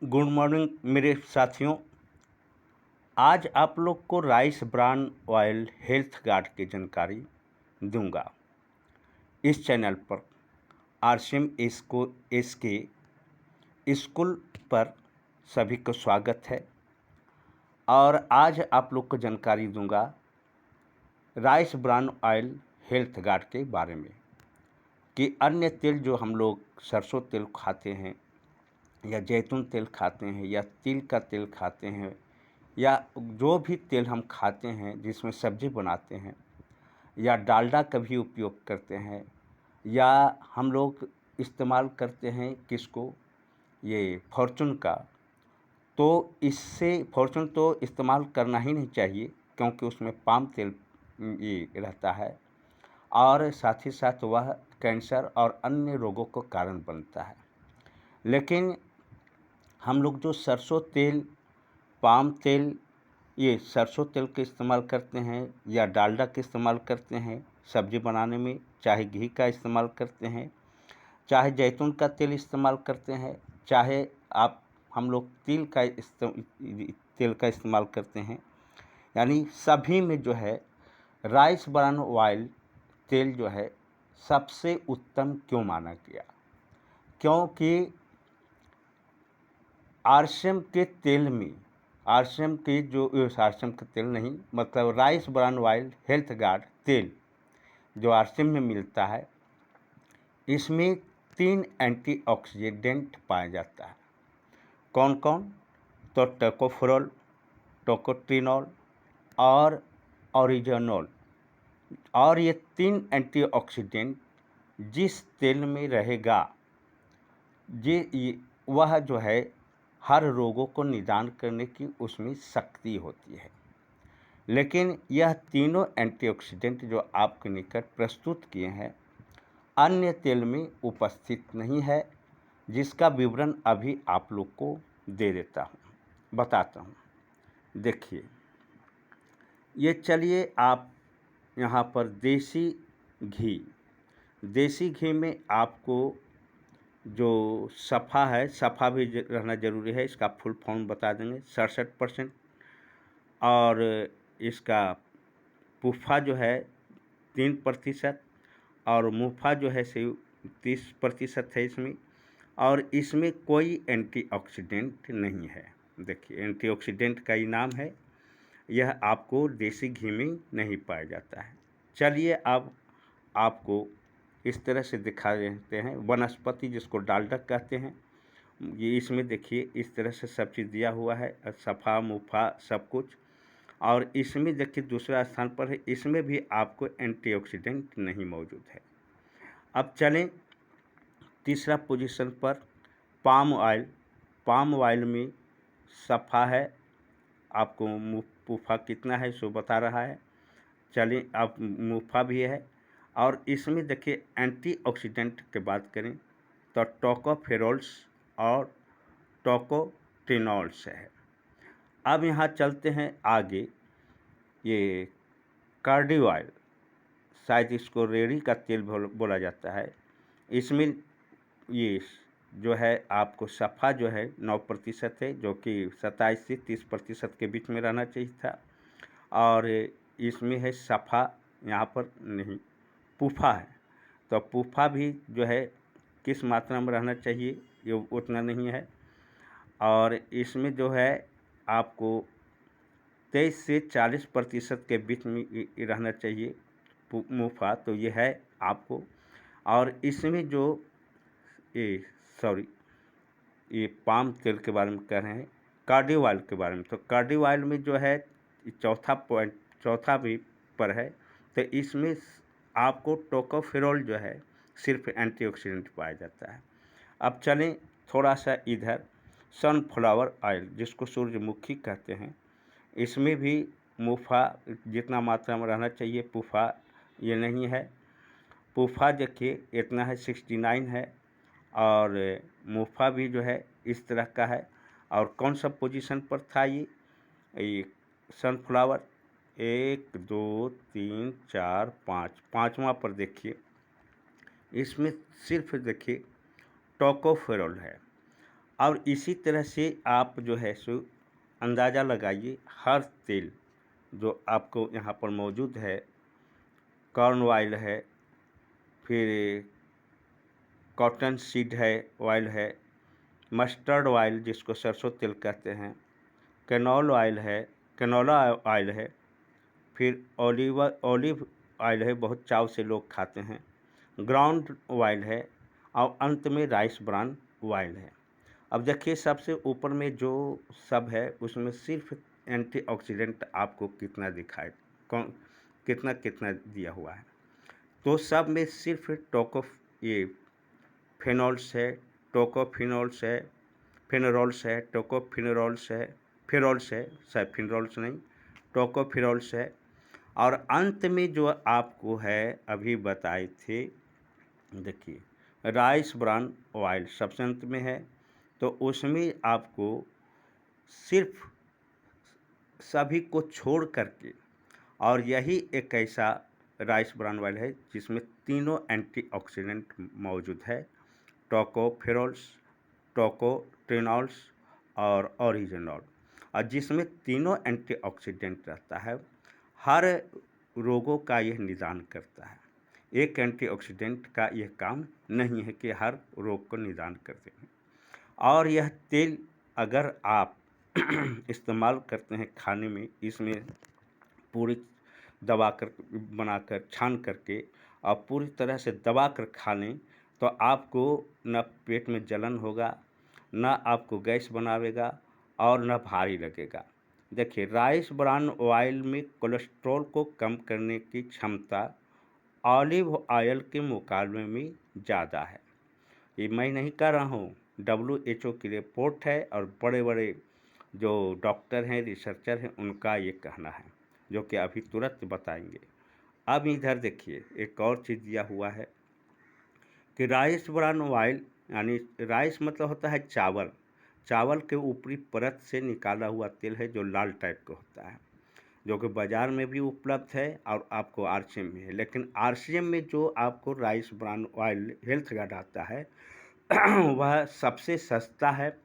Good morning मेरे साथियों। आज आप लोग को rice bran oil health guard की जानकारी दूंगा। इस चैनल पर आरसीएम इसके स्कूल पर सभी को स्वागत है। और आज आप लोग को जानकारी दूंगा rice bran oil health guard के बारे में कि अन्य तेल जो हम लोग सरसों तेल खाते हैं या जैतून तेल खाते हैं या तिल का तेल खाते हैं या जो भी तेल हम खाते हैं जिसमें सब्ज़ी बनाते हैं या डालडा का भी उपयोग करते हैं या हम लोग इस्तेमाल करते हैं किसको, ये फॉर्चून का। तो इससे फॉर्चून तो इस्तेमाल करना ही नहीं चाहिए क्योंकि उसमें पाम तेल ये रहता है और साथ ही साथ वह कैंसर और अन्य रोगों को कारण बनता है। लेकिन हम लोग जो सरसों तेल, पाम तेल, ये सरसों तेल का इस्तेमाल करते हैं या डालडा का इस्तेमाल करते हैं सब्ज़ी बनाने में, चाहे घी का इस्तेमाल करते हैं, चाहे जैतून का तेल इस्तेमाल करते हैं, चाहे हम लोग तेल का इस्तेमाल करते हैं, यानी सभी में जो है राइस ब्रान ऑयल तेल जो है सबसे उत्तम क्यों माना गया? क्योंकि आरसीएम के तेल में आरसीएम का तेल नहीं, मतलब rice bran oil health guard तेल जो आरसीएम में मिलता है, इसमें 3 एंटीऑक्सीडेंट पाया जाता है। कौन कौन? तो टोकोफेरोल, टोकोट्रिनॉल और ऑरिजिनोल। और ये 3 एंटीऑक्सीडेंट जिस तेल में रहेगा वह जो है हर रोगों को निदान करने की उसमें शक्ति होती है। लेकिन यह तीनों एंटीऑक्सीडेंट जो आपके निकट प्रस्तुत किए हैं अन्य तेल में उपस्थित नहीं है, जिसका विवरण अभी आप लोग को दे देता हूँ, बताता हूँ। देखिए, ये चलिए आप यहाँ पर देसी घी में आपको जो सफ़ा है, सफ़ा भी रहना ज़रूरी है, इसका फुल फॉर्म बता देंगे। 67% और इसका पुफ़ा जो है 3% और मुफ़ा जो है से 30% है इसमें। और इसमें कोई एंटीऑक्सीडेंट नहीं है। देखिए, एंटीऑक्सीडेंट का ही नाम है, यह आपको देसी घी में नहीं पाया जाता है। चलिए अब आपको इस तरह से दिखा देते हैं। वनस्पति जिसको डालडा कहते हैं, ये इसमें देखिए इस तरह से सब चीज़ दिया हुआ है, सफ़ा मुफ़ा सब कुछ। और इसमें देखिए दूसरा स्थान पर है, इसमें भी आपको एंटीऑक्सीडेंट नहीं मौजूद है। अब चलें तीसरा पोजीशन पर, पाम ऑयल में सफ़ा है, आपको मुफ़ा कितना है सो बता रहा है। चलिए अब मुफ़ा भी है। और इसमें देखिए एंटीऑक्सीडेंट की बात करें तो टोकोफेरोल्स और टोकोट्रिनॉल्स है। अब यहाँ चलते हैं आगे, ये कार्डी ऑयल, शायद इसको रेड़ी का तेल बोला जाता है। इसमें ये जो है आपको सफ़ा जो है 9% है, जो कि 27 से 30% के बीच में रहना चाहिए था। और इसमें है सफ़ा, यहाँ पर नहीं, पुफ़ा है। तो पुफ़ा भी जो है किस मात्रा में रहना चाहिए ये उतना नहीं है। और इसमें जो है आपको 23 से 40% के बीच में रहना चाहिए मुफ़ा, तो ये है आपको। और इसमें जो ये पाम तेल के बारे में कह रहे हैं, कार्डी ऑयल के बारे में, तो कार्डी ऑयल में जो है चौथा भी पर है। तो इसमें आपको टोकोफेरोल जो है सिर्फ एंटीऑक्सीडेंट पाया जाता है। अब चलें थोड़ा सा इधर, सनफ्लावर ऑयल जिसको सूरजमुखी कहते हैं, इसमें भी मुफ़ा जितना मात्रा में रहना चाहिए पुफ़ा ये नहीं है। पुफ़ा देखिए इतना है 69 है। और मुफ़ा भी जो है इस तरह का है। और कौन सा पोजीशन पर था ये सनफ्लावर? 1 2 3 4 5, पाँचवा पर देखिए, इसमें सिर्फ देखिए टोकोफेरोल है। और इसी तरह से आप जो है सो अंदाज़ा लगाइए, हर तेल जो आपको यहाँ पर मौजूद है, कॉर्न ऑयल है, फिर कॉटन सीड है ऑयल है, मस्टर्ड ऑयल जिसको सरसों तेल कहते हैं, कैनोला ऑयल है, फिर ऑलिव ऑयल है, बहुत चाव से लोग खाते हैं, ग्राउंड ऑयल है, और अंत में राइस ब्रान ऑयल है। अब देखिए सबसे ऊपर में जो सब है उसमें सिर्फ एंटीऑक्सीडेंट आपको कितना दिखाए, कौन कितना कितना दिया हुआ है, तो सब में सिर्फ ये फेनॉल्स है, टोकोफिनोल्स है, फिनरोल्स है, टोकोफिनरोल्स है, फिरोल्स है, शायद फिनरोल्स नहीं, टोकोफिरोल्स है, और अंत में जो आपको है अभी बताए थे, देखिए राइस ब्रान ऑयल सबसे अंत में है, तो उसमें आपको सिर्फ सभी को छोड़ करके, और यही एक ऐसा राइस ब्रान ऑयल है जिसमें तीनों एंटीऑक्सीडेंट मौजूद है, टोकोफेरोल्स, टोकोट्रिनॉल्स और ओरिजिनॉल, और जिसमें तीनों एंटीऑक्सीडेंट रहता है। हर रोगों का यह निदान करता है। एक एंटीऑक्सीडेंट का यह काम नहीं है कि हर रोग को निदान कर दें। और यह तेल अगर आप इस्तेमाल करते हैं खाने में, इसमें पूरी दबा कर बनाकर छान करके और पूरी तरह से दबा कर खा लें, तो आपको न पेट में जलन होगा, न आपको गैस बनावेगा, और न भारी लगेगा। देखिए राइस ब्रान ऑयल में कोलेस्ट्रॉल को कम करने की क्षमता ऑलिव ऑयल के मुकाबले में ज़्यादा है। ये मैं नहीं कह रहा हूँ, WHO की रिपोर्ट है, और बड़े बड़े जो डॉक्टर हैं, रिसर्चर हैं, उनका ये कहना है, जो कि अभी तुरंत बताएंगे। अब इधर देखिए एक और चीज़ दिया हुआ है कि राइस ब्रान ऑयल, यानी राइस मतलब होता है चावल, चावल के ऊपरी परत से निकाला हुआ तेल है जो लाल टाइप का होता है, जो कि बाज़ार में भी उपलब्ध है और आपको RCM में है। लेकिन RCM में जो आपको rice bran oil health guard आता है वह सबसे सस्ता है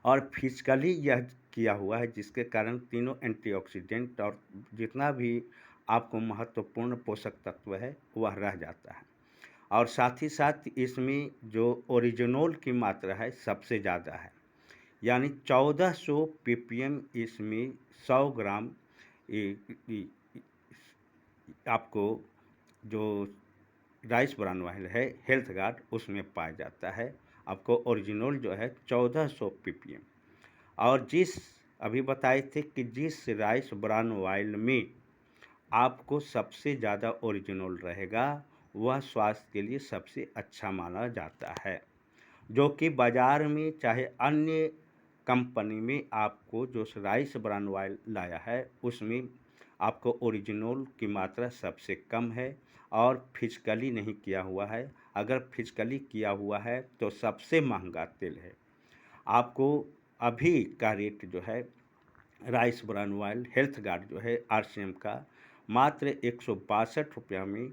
और फिजिकली यह किया हुआ है, जिसके कारण तीनों एंटीऑक्सीडेंट और जितना भी आपको महत्वपूर्ण पोषक तत्व है वह रह जाता है। और साथ ही साथ इसमें जो ओरिजिनोल की मात्रा है सबसे ज़्यादा है, यानी 1400 ppm इसमें 100 ग्राम आपको जो राइस ब्रान ऑयल है हेल्थ गार्ड उसमें पाया जाता है। आपको ओरिजिनल जो है 1400 ppm, और जिस अभी बताए थे कि जिस राइस ब्रान ऑयल में आपको सबसे ज़्यादा ओरिजिनल रहेगा वह स्वास्थ्य के लिए सबसे अच्छा माना जाता है, जो कि बाज़ार में चाहे अन्य कंपनी में आपको जो राइस ब्रान ऑयल लाया है उसमें आपको ओरिजिनल की मात्रा सबसे कम है और फिजिकली नहीं किया हुआ है। अगर फिजिकली किया हुआ है तो सबसे महंगा तेल है। आपको अभी का रेट जो है rice bran oil health guard जो है RCM का मात्र 162 रुपया में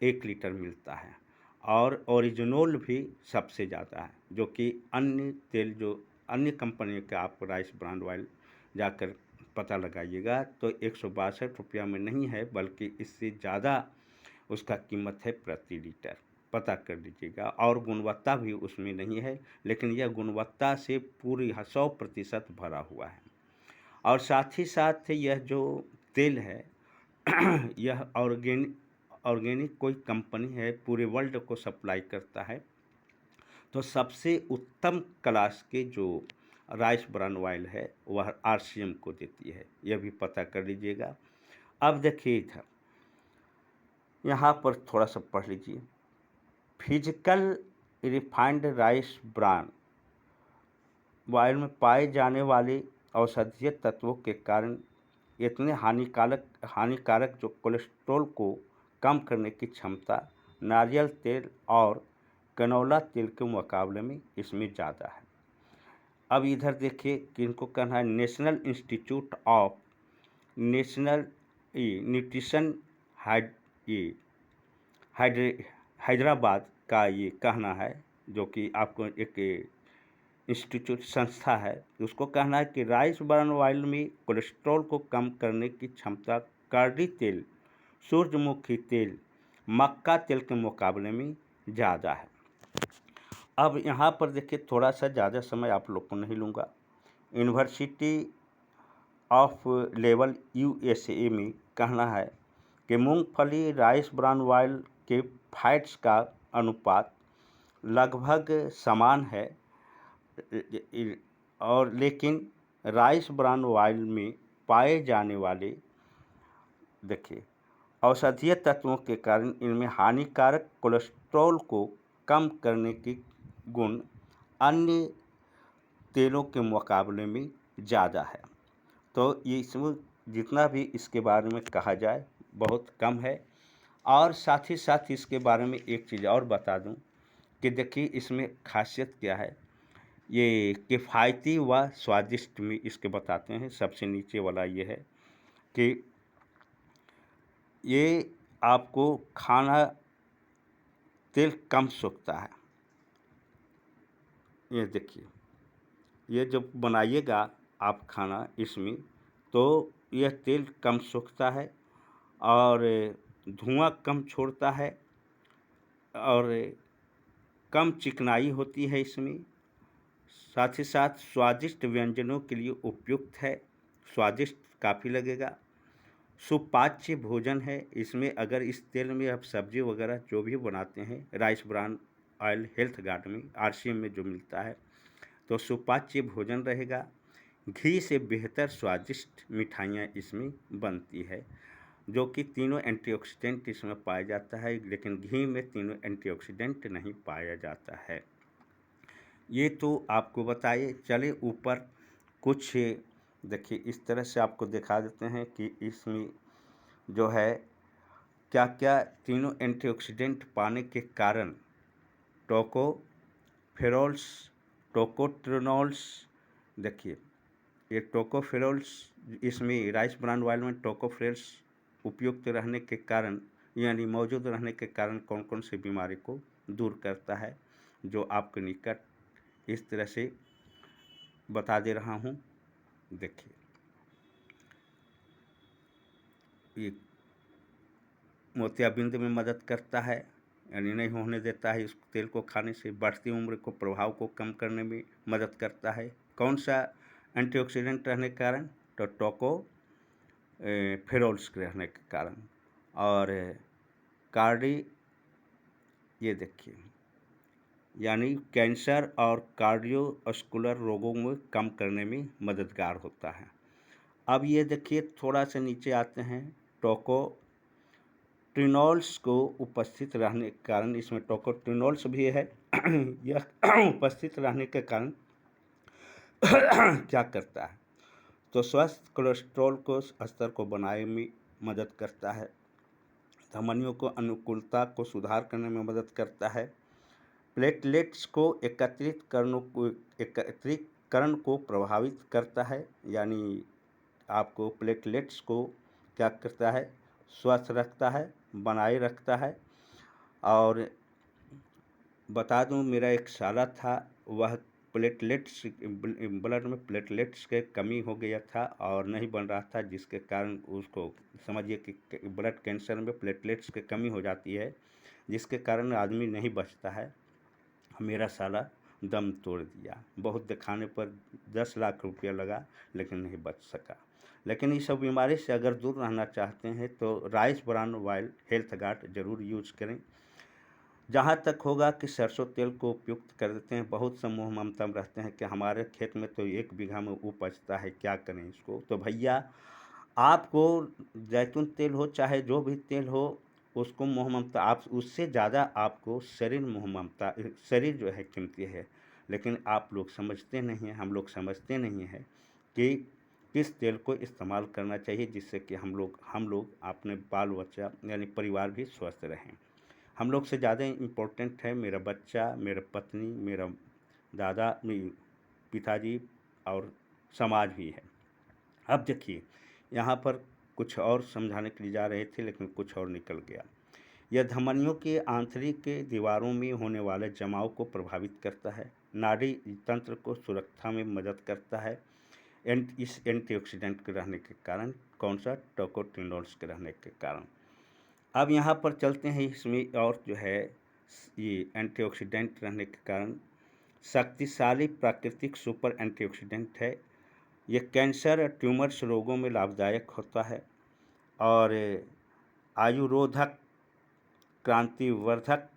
1 लीटर मिलता है, और ओरिजिनल भी सबसे ज़्यादा है, जो कि अन्य तेल जो अन्य कंपनी का आप राइस ब्रान ऑयल जाकर पता लगाइएगा तो 162 रुपया में नहीं है, बल्कि इससे ज़्यादा उसका कीमत है प्रति लीटर, पता कर लीजिएगा। और गुणवत्ता भी उसमें नहीं है, लेकिन यह गुणवत्ता से पूरी 100% भरा हुआ है। और साथ ही साथ यह जो तेल है यह ऑर्गेनिक कोई कंपनी है, पूरे वर्ल्ड को सप्लाई करता है, तो सबसे उत्तम क्लास के जो राइस ब्रान ऑयल है वह RCM को देती है, यह भी पता कर लीजिएगा। अब देखिए इधर यहाँ पर थोड़ा सा पढ़ लीजिए, physical refined rice bran oil में पाए जाने वाले औषधीय तत्वों के कारण इतने हानिकारक जो कोलेस्ट्रॉल को कम करने की क्षमता नारियल तेल और कैनोला तेल के मुकाबले में इसमें ज़्यादा है। अब इधर देखिए किनको कहना है, national institute of national nutrition Hyderabad का ये कहना है, जो कि आपको एक इंस्टीट्यूट संस्था है, उसको कहना है कि राइस ब्रान ऑयल में कोलेस्ट्रॉल को कम करने की क्षमता करडी तेल, सूरजमुखी तेल, मक्का तेल के मुकाबले में ज़्यादा है। अब यहाँ पर देखिए, थोड़ा सा ज़्यादा समय आप लोग को नहीं लूँगा। यूनिवर्सिटी ऑफ लेवल USA में कहना है कि मूंगफली राइस ब्रान ऑयल के फैट्स का अनुपात लगभग समान है, और लेकिन राइस ब्रान ऑयल में पाए जाने वाले देखिए औषधीय तत्वों के कारण इनमें हानिकारक कोलेस्ट्रॉल को कम करने की गुण अन्य तेलों के मुकाबले में ज़्यादा है। तो ये इसमें जितना भी इसके बारे में कहा जाए बहुत कम है। और साथ ही साथ इसके बारे में एक चीज़ और बता दूं कि देखिए इसमें खासियत क्या है। ये किफ़ायती व स्वादिष्ट में इसके बताते हैं। सबसे नीचे वाला ये है कि ये आपको खाना तेल कम सोखता है। ये देखिए, ये जब बनाइएगा आप खाना इसमें, तो यह तेल कम सोखता है और धुआं कम छोड़ता है और कम चिकनाई होती है इसमें। साथ ही साथ स्वादिष्ट व्यंजनों के लिए उपयुक्त है, स्वादिष्ट काफ़ी लगेगा। सुपाच्य भोजन है इसमें। अगर इस तेल में आप सब्जी वगैरह जो भी बनाते हैं, rice bran oil health guard में RCM में जो मिलता है, तो सुपाच्य भोजन रहेगा। घी से बेहतर स्वादिष्ट मिठाइयाँ इसमें बनती है, जो कि तीनों एंटीऑक्सीडेंट इसमें पाया जाता है, लेकिन घी में तीनों एंटीऑक्सीडेंट नहीं पाया जाता है। ये तो आपको बताइए। चले ऊपर कुछ देखिए, इस तरह से आपको दिखा देते हैं कि इसमें जो है क्या क्या तीनों एंटीऑक्सीडेंट पाने के कारण टोकोफेरोल्स, टोकोट्रिनोल्स, देखिए ये टोकोफेरोल्स, इसमें राइस ब्रान ऑयल में टोकोफेरोल्स उपयुक्त रहने के कारण यानी मौजूद रहने के कारण कौन कौन सी बीमारी को दूर करता है, जो आपके निकट इस तरह से बता दे रहा हूँ। देखिए ये मोतियाबिंद में मदद करता है, यानी नहीं होने देता है। इस तेल को खाने से बढ़ती उम्र को प्रभाव को कम करने में मदद करता है। कौन सा एंटीऑक्सीडेंट रहने के कारण? तो टोकोफेरोल्स रहने के कारण। और कार्डी, ये देखिए, यानी कैंसर और कार्डियोवास्कुलर रोगों में कम करने में मददगार होता है। अब ये देखिए, थोड़ा सा नीचे आते हैं। टोकोट्रिनोल्स को उपस्थित रहने के कारण, इसमें टोकोट्रिनोल्स भी है यह उपस्थित रहने के कारण क्या करता है, तो स्वस्थ कोलेस्ट्रॉल को स्तर को बनाए में मदद करता है। धमनियों को अनुकूलता को सुधार करने में मदद करता है। प्लेटलेट्स को एकत्रीकरण को प्रभावित करता है, यानी आपको प्लेटलेट्स को क्या करता है, स्वस्थ रखता है, बनाए रखता है। और बता दूं, मेरा एक साला था, वह प्लेटलेट्स ब्लड में प्लेटलेट्स के कमी हो गया था और नहीं बन रहा था, जिसके कारण उसको समझिए कि ब्लड कैंसर में प्लेटलेट्स की कमी हो जाती है, जिसके कारण आदमी नहीं बचता है। मेरा साला दम तोड़ दिया। बहुत दिखाने पर 10 लाख रुपया लगा, लेकिन नहीं बच सका। लेकिन इस सब बीमारी से अगर दूर रहना चाहते हैं तो rice bran oil health guard ज़रूर यूज करें। जहाँ तक होगा कि सरसों तेल को उपयुक्त कर देते हैं। बहुत से मोह ममता में रहते हैं कि हमारे खेत में तो 1 बीघा में उपजता है, क्या करें इसको। तो भैया, आपको जैतून तेल हो चाहे जो भी तेल हो, उसको मोह ममता, आप उससे ज़्यादा आपको शरीर मोह ममता, शरीर जो है कीमती है। लेकिन आप लोग समझते नहीं हैं, हम लोग समझते नहीं हैं कि किस तेल को इस्तेमाल करना चाहिए, जिससे कि हम लोग अपने बाल बच्चा यानी परिवार भी स्वस्थ रहें। हम लोग से ज़्यादा इम्पोर्टेंट है मेरा बच्चा, मेरा पत्नी, मेरा दादा, पिताजी और समाज भी है। अब देखिए, यहाँ पर कुछ और समझाने के लिए जा रहे थे, लेकिन कुछ और निकल गया। यह धमनियों के आंतरिक के दीवारों में होने वाले जमाव को प्रभावित करता है, नाड़ी तंत्र को सुरक्षा में मदद करता है इस एंटीऑक्सीडेंट के रहने के कारण। कौन सा? टोकोटिनोल्स के रहने के कारण। अब यहाँ पर चलते हैं, इसमें और जो है ये एंटीऑक्सीडेंट रहने के कारण शक्तिशाली प्राकृतिक सुपर एंटीऑक्सीडेंट है। ये कैंसर और ट्यूमर्स रोगों में लाभदायक होता है और आयुरोधक, क्रांतिवर्धक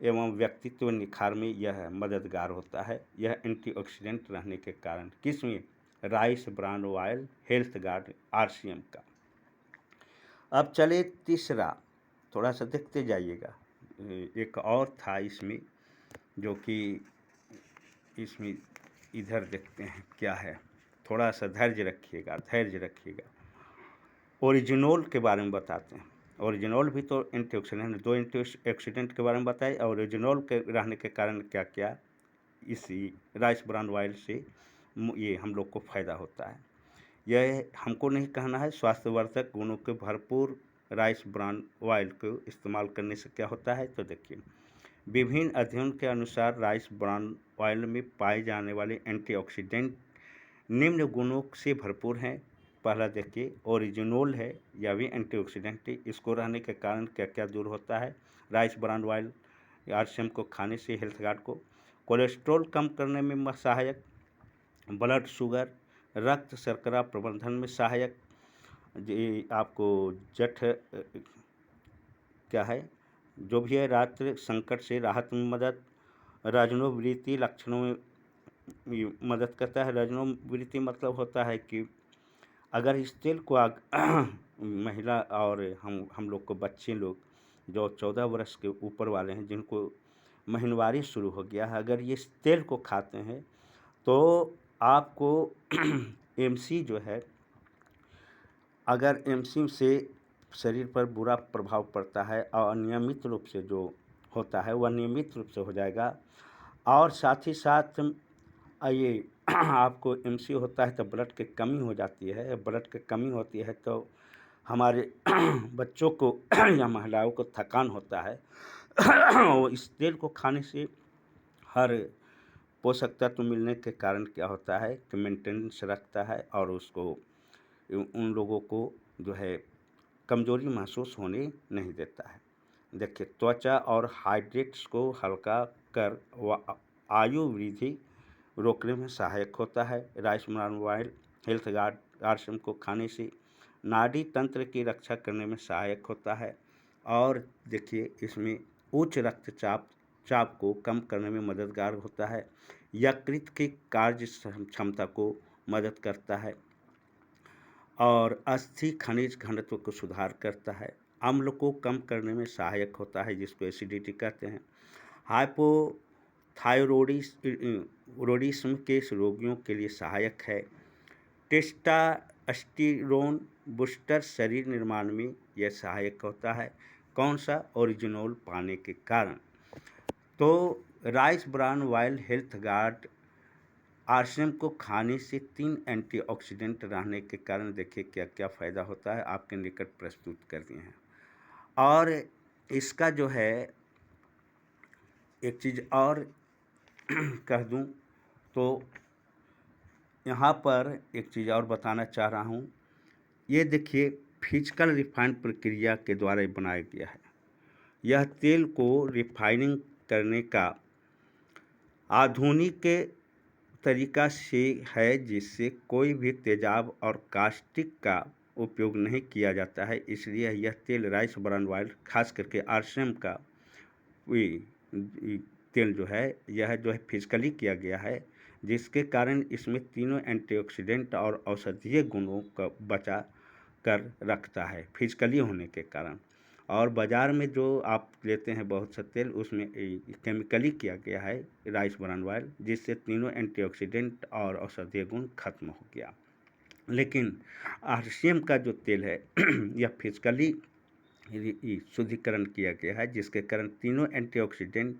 एवं व्यक्तित्व निखार में यह मददगार होता है, यह एंटीऑक्सीडेंट रहने के कारण। किसमें? Rice bran oil health guard RCM का। अब चले तीसरा, थोड़ा सा देखते जाइएगा। एक और था इसमें, जो कि इसमें इधर देखते हैं क्या है, थोड़ा सा धैर्य रखिएगा। ओरिजिनोल के बारे में बताते हैं। ओरिजिनोल भी तो एंटीऑक्सीडेंट, 2 एंटीऑक्सीडेंट के बारे में बताए। और ओरिजिनोल के रहने के कारण क्या क्या इसी राइस ब्रान ऑयल से ये हम लोग को फ़ायदा होता है। यह हमको नहीं कहना है, स्वास्थ्यवर्धक गुणों के भरपूर राइस ब्रान ऑयल को इस्तेमाल करने से क्या होता है, तो देखिए विभिन्न अध्ययन के अनुसार राइस ब्रान ऑयल में पाए जाने वाले एंटीऑक्सीडेंट निम्न गुणों से भरपूर हैं। पहला देखिए ओरिजिनोल है, यह भी एंटीऑक्सीडेंट है। इसको रहने के कारण क्या क्या दूर होता है? राइस ब्रान ऑयल RCM को खाने से हेल्थ गार्ड को कोलेस्ट्रॉल कम करने में सहायक, ब्लड शुगर रक्त शर्करा प्रबंधन में सहायक, आपको जठ क्या है जो भी है रात्र संकट से राहत में मदद, रजनोवृत्ति लक्षणों में मदद करता है। रजनोवृत्ति मतलब होता है कि अगर इस तेल को महिला और हम लोग को बच्चे लोग जो 14 वर्ष के ऊपर वाले हैं, जिनको महीनवारी शुरू हो गया है, अगर ये इस तेल को खाते हैं तो आपको MC जो है, अगर MC से शरीर पर बुरा प्रभाव पड़ता है और अनियमित रूप से जो होता है वह नियमित रूप से हो जाएगा। और साथ ही साथ ये आपको MC होता है तो ब्लड की कमी हो जाती है। ब्लड की कमी होती है तो हमारे बच्चों को या महिलाओं को थकान होता है। इस तेल को खाने से हर पोषक तत्व मिलने के कारण क्या होता है कि मेंटेनेंस रखता है और उसको उन लोगों को जो है कमजोरी महसूस होने नहीं देता है। देखिए त्वचा और हाइड्रेट्स को हल्का कर आयु वृद्धि रोकने में सहायक होता है। Rice bran oil health guard RCM को खाने से नाड़ी तंत्र की रक्षा करने में सहायक होता है। और देखिए इसमें उच्च रक्तचाप को कम करने में मददगार होता है। यकृत की कार्य क्षमता को मदद करता है और अस्थि खनिज घनत्व को सुधार करता है। अम्ल को कम करने में सहायक होता है, जिसको एसिडिटी कहते हैं। हाइपोथायरॉयडिज्म के रोगियों के लिए सहायक है। टेस्टोस्टेरोन बूस्टर शरीर निर्माण में यह सहायक होता है। कौन सा? ओरिजिनोल पाने के कारण। तो rice bran oil health guard RCM को खाने से 3 एंटीऑक्सीडेंट रहने के कारण देखिए क्या क्या फ़ायदा होता है, आपके निकट प्रस्तुत कर दिए हैं। और इसका जो है एक चीज़ और कह दूं तो यहाँ पर एक चीज़ और बताना चाह रहा हूँ। ये देखिए फिजिकल रिफाइन प्रक्रिया के द्वारा बनाया गया है। यह तेल को रिफाइनिंग करने का आधुनिक तरीका से है, जिससे कोई भी तेजाब और कास्टिक का उपयोग नहीं किया जाता है। इसलिए यह तेल राइस ब्रान ऑयल खास करके RCM का तेल जो है, यह जो है फिजिकली किया गया है, जिसके कारण इसमें तीनों एंटीऑक्सीडेंट और औषधीय गुणों का बचा कर रखता है फिजिकली होने के कारण। और बाज़ार में जो आप लेते हैं बहुत सा तेल, उसमें केमिकली किया गया है राइस ब्रान ऑयल, जिससे तीनों एंटीऑक्सीडेंट और औषधीय गुण खत्म हो गया। लेकिन RCM का जो तेल है यह फिजिकली शुद्धिकरण किया गया है, जिसके कारण तीनों एंटीऑक्सीडेंट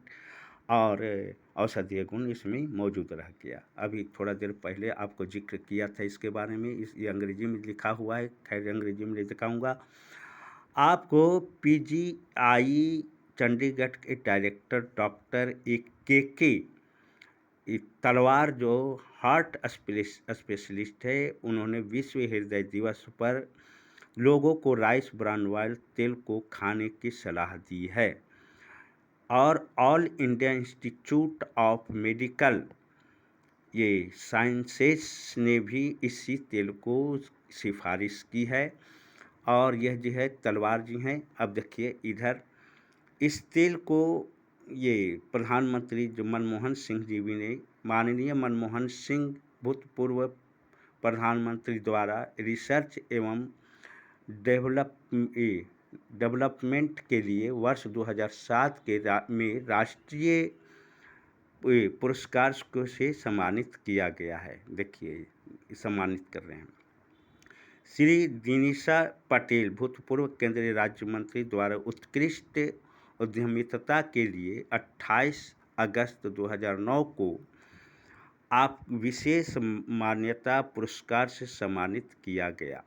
और औषधीय गुण इसमें मौजूद रह गया। अभी थोड़ा देर पहले आपको जिक्र किया था इसके बारे में। ये अंग्रेजी में लिखा हुआ है, खैर अंग्रेजी में नहीं दिखाऊंगा। आपको पीजीआई चंडीगढ़ के डायरेक्टर डॉक्टर के तलवार जो हार्ट स्पेशलिस्ट है, उन्होंने विश्व हृदय दिवस पर लोगों को राइस ब्रान ऑयल तेल को खाने की सलाह दी है। और all India institute of medical sciences ने भी इसी तेल को सिफारिश की है। और यह जो है तलवार जी हैं। अब देखिए इधर इस तेल को प्रधानमंत्री जो मनमोहन सिंह जी भी ने, माननीय मनमोहन सिंह भूतपूर्व प्रधानमंत्री द्वारा रिसर्च एवं डेवलपमेंट के लिए वर्ष 2007 में राष्ट्रीय पुरस्कार से सम्मानित किया गया है। देखिए सम्मानित कर रहे हैं। श्री दिनीशा पटेल भूतपूर्व केंद्रीय राज्य मंत्री द्वारा उत्कृष्ट उद्यमिता के लिए 28 अगस्त 2009 को आप विशेष मान्यता पुरस्कार से सम्मानित किया गया।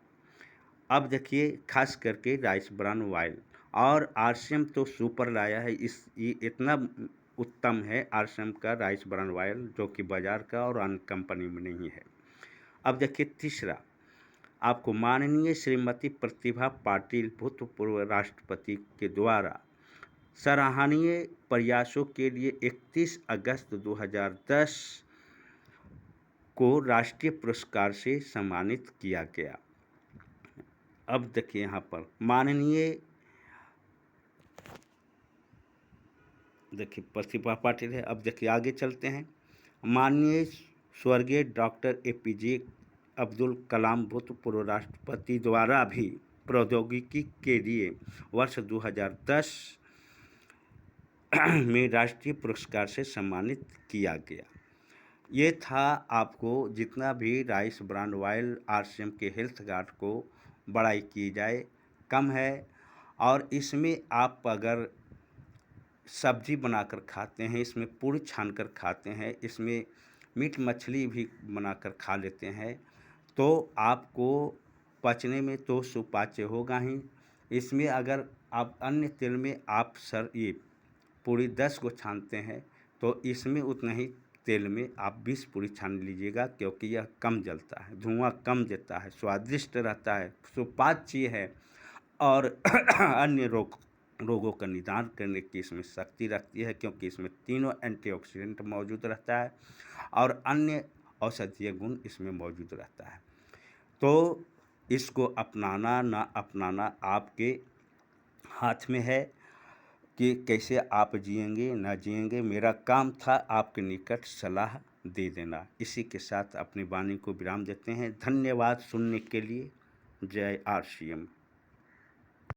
अब देखिए खास करके राइस ब्रान ऑयल और आरसीएम तो सुपर लाया है। ये इतना उत्तम है आरसीएम का राइस ब्रान ऑयल, जो कि बाजार का और अन्य कंपनी में नहीं है। अब देखिए तीसरा, आपको माननीय श्रीमती प्रतिभा पाटिल भूतपूर्व राष्ट्रपति के द्वारा सराहनीय प्रयासों के लिए 31 अगस्त 2010 को राष्ट्रीय पुरस्कार से सम्मानित किया गया। अब देखिए यहाँ पर माननीय देखिए प्रतिभा पाटिल है। अब देखिए आगे चलते हैं। माननीय स्वर्गीय डॉक्टर एपीजे अब्दुल कलाम भूतपूर्व राष्ट्रपति द्वारा भी प्रौद्योगिकी के लिए वर्ष 2010 में राष्ट्रीय पुरस्कार से सम्मानित किया गया। ये था आपको जितना भी राइस ब्रान ऑयल आरसीएम के हेल्थ गार्ड को बड़ाई की जाए कम है। और इसमें आप अगर सब्जी बनाकर खाते हैं, इसमें पूरी छानकर खाते हैं, इसमें मीट मछली भी बनाकर खा लेते हैं, तो आपको पचने में तो सुपाच्य होगा ही। इसमें अगर आप अन्य तेल में आप ये पूरी 10 को छानते हैं, तो इसमें उतना ही तेल में आप 20 पूरी छान लीजिएगा, क्योंकि यह कम जलता है, धुआं कम देता है, स्वादिष्ट रहता है, सुपाच्य है और अन्य रोगों का निदान करने की इसमें शक्ति रखती है, क्योंकि इसमें तीनों एंटीऑक्सीडेंट मौजूद रहता है और अन्य औषधीय गुण इसमें मौजूद रहता है। तो इसको अपनाना ना अपनाना आपके हाथ में है कि कैसे आप जिएंगे ना जिएंगे। मेरा काम था आपके निकट सलाह दे देना। इसी के साथ अपनी वाणी को विराम देते हैं। धन्यवाद सुनने के लिए। जय आरसीएम।